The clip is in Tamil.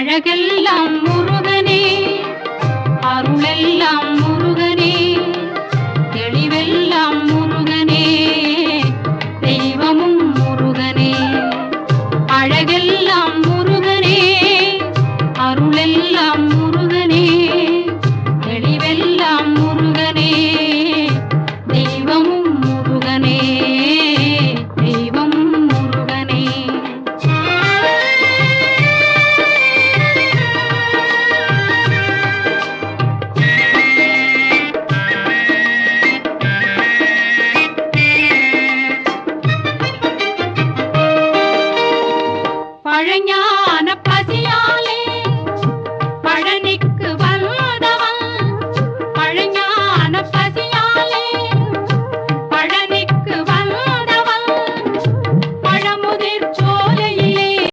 அழகெல்லாம் முருகனே, அருளெல்லாம் முருகனே, தெளிவெல்லாம் முருகனே, தெய்வமும் முருகனே. அழகெல்லாம் முருகனே, அருளெல்லாம் முருகனே, தெளிவெல்லாம் முருகனே, தெய்வமும் முருகனே, தெய்வமும் முருகனே. பழஞான